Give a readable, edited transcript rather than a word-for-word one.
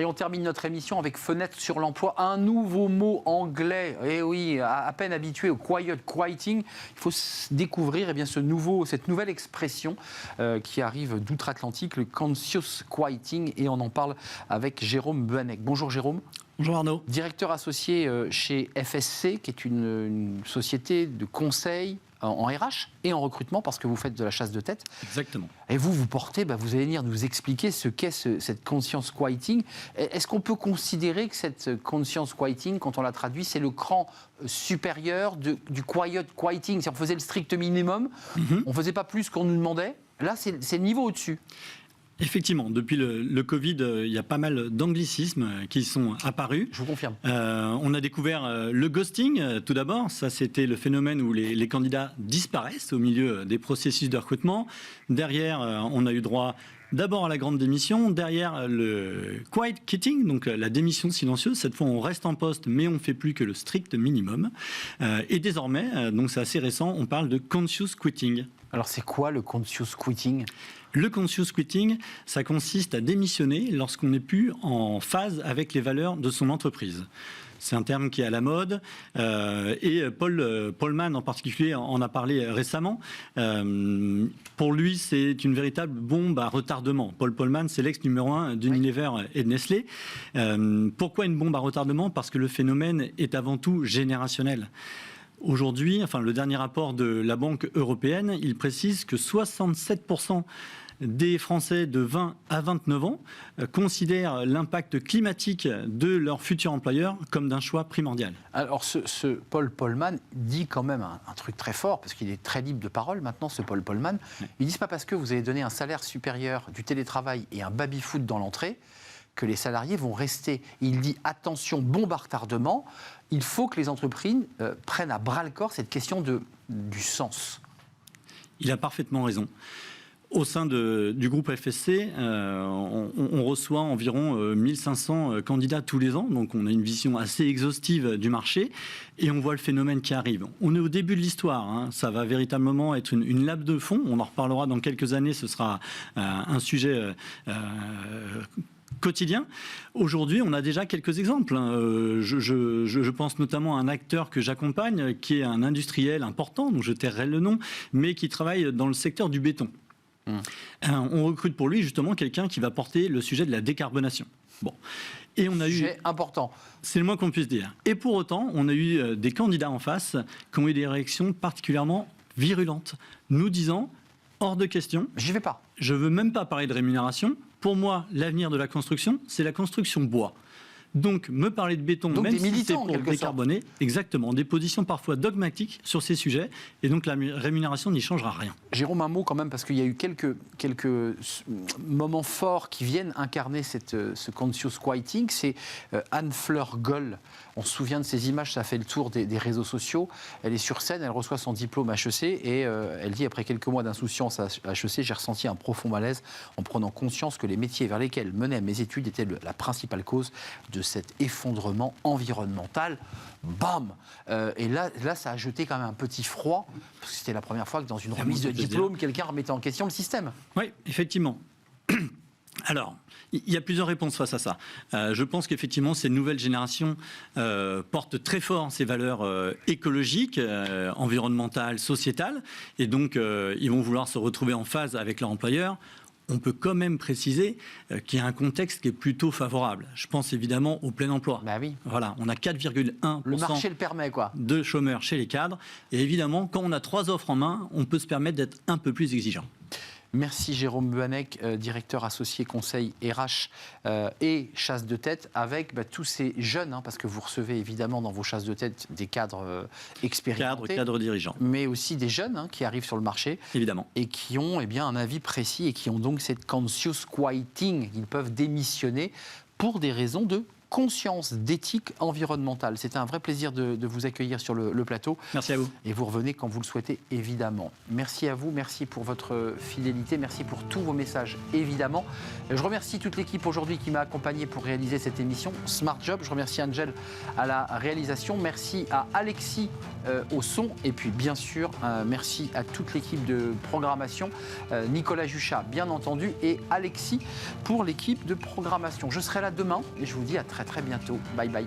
Et on termine notre émission avec fenêtre sur l'emploi. Un nouveau mot anglais. Et oui, à peine habitué au quiet quitting, il faut découvrir cette nouvelle expression qui arrive d'outre-Atlantique, le conscious quitting. Et on en parle avec Jérôme Buanec. Bonjour Jérôme. Bonjour Arnaud. Directeur associé chez FSC, qui est une société de conseil en RH et en recrutement, parce que vous faites de la chasse de tête. Exactement. Et vous portez, vous allez venir nous expliquer ce qu'est cette conscious quitting. Est-ce qu'on peut considérer que cette conscious quitting, quand on la traduit, c'est le cran supérieur du quiet quitting? Si on faisait le strict minimum, on ne faisait pas plus qu'on nous demandait. Là, c'est le niveau au-dessus. Effectivement, depuis le Covid, il y a pas mal d'anglicismes qui sont apparus. Je vous confirme. On a découvert le ghosting, tout d'abord. Ça, c'était le phénomène où les candidats disparaissent au milieu des processus de recrutement. Derrière, on a eu droit d'abord à la grande démission, derrière le quiet quitting, donc la démission silencieuse. Cette fois, on reste en poste, mais on ne fait plus que le strict minimum. Et désormais, donc c'est assez récent, on parle de conscious quitting. Alors, c'est quoi le conscious quitting ? Le conscious quitting, ça consiste à démissionner lorsqu'on n'est plus en phase avec les valeurs de son entreprise. C'est un terme qui est à la mode et Paul Polman en particulier en a parlé récemment. Pour lui, c'est une véritable bombe à retardement. Paul Polman, c'est l'ex numéro 1 d'Unilever et de Nestlé. Pourquoi une bombe à retardement ? Parce que le phénomène est avant tout générationnel. Aujourd'hui, le dernier rapport de la Banque européenne, il précise que 67% des Français de 20 à 29 ans considèrent l'impact climatique de leur futur employeur comme d'un choix primordial. Alors, ce Paul Polman dit quand même un truc très fort, parce qu'il est très libre de parole maintenant, ce Paul Polman. Il dit, c'est pas parce que vous avez donné un salaire supérieur, du télétravail et un baby-foot dans l'entrée que les salariés vont rester. Il dit, attention, bombe à retardement, il faut que les entreprises prennent à bras-le-corps cette question du sens. Il a parfaitement raison. Au sein du groupe FSC, on reçoit environ 1500 candidats tous les ans, donc on a une vision assez exhaustive du marché et on voit le phénomène qui arrive. On est au début de l'histoire, ça va véritablement être une lame de fond, on en reparlera dans quelques années, ce sera un sujet quotidien. Aujourd'hui, on a déjà quelques exemples. Je pense notamment à un acteur que j'accompagne, qui est un industriel important, dont je tairai le nom, mais qui travaille dans le secteur du béton. On recrute pour lui justement quelqu'un qui va porter le sujet de la décarbonation. Bon. Et on a sujet important. C'est le moins qu'on puisse dire. Et pour autant, on a eu des candidats en face qui ont eu des réactions particulièrement virulentes, nous disant hors de question. J'y vais pas. Je veux même pas parler de rémunération. Pour moi, l'avenir de la construction, c'est la construction bois. Donc, me parler de béton, donc même si c'est pour décarboner, exactement, des positions parfois dogmatiques sur ces sujets, et donc la rémunération n'y changera rien. Jérôme, un mot quand même, parce qu'il y a eu quelques moments forts qui viennent incarner ce conscious quitting. C'est Anne-Fleur Goll. On se souvient de ces images, ça a fait le tour des réseaux sociaux. Elle est sur scène, elle reçoit son diplôme HEC, et elle dit, après quelques mois d'insouciance à HEC, j'ai ressenti un profond malaise en prenant conscience que les métiers vers lesquels menaient mes études étaient la principale cause de cet effondrement environnemental. Bam ! Et là, ça a jeté quand même un petit froid, parce que c'était la première fois que dans une remise de diplôme, quelqu'un remettait en question le système. Oui, effectivement. Alors, il y a plusieurs réponses face à ça. Je pense qu'effectivement, ces nouvelles générations portent très fort ces valeurs écologiques, environnementales, sociétales, et donc ils vont vouloir se retrouver en phase avec leur employeur. On peut quand même préciser qu'il y a un contexte qui est plutôt favorable. Je pense évidemment au plein emploi. Bah oui. Voilà, on a 4,1% le marché le permet, quoi, de chômeurs chez les cadres. Et évidemment, quand on a 3 offres en main, on peut se permettre d'être un peu plus exigeant. Merci Jérôme Buanec, directeur associé conseil RH et chasse de tête, avec tous ces jeunes, parce que vous recevez évidemment dans vos chasses de tête des cadres expérimentés, cadres dirigeants, mais aussi des jeunes qui arrivent sur le marché, évidemment, et qui ont un avis précis et qui ont donc cette conscious quitting. Ils peuvent démissionner pour des raisons de conscience d'éthique environnementale. C'était un vrai plaisir de vous accueillir sur le plateau. Merci à vous. Et vous revenez quand vous le souhaitez, évidemment. Merci à vous, merci pour votre fidélité, merci pour tous vos messages, évidemment. Je remercie toute l'équipe aujourd'hui qui m'a accompagné pour réaliser cette émission Smart Job. Je remercie Angel à la réalisation. Merci à Alexis au son. Et puis, bien sûr, merci à toute l'équipe de programmation. Nicolas Juchat, bien entendu, et Alexis pour l'équipe de programmation. Je serai là demain et je vous dis à très très bientôt. Bye bye.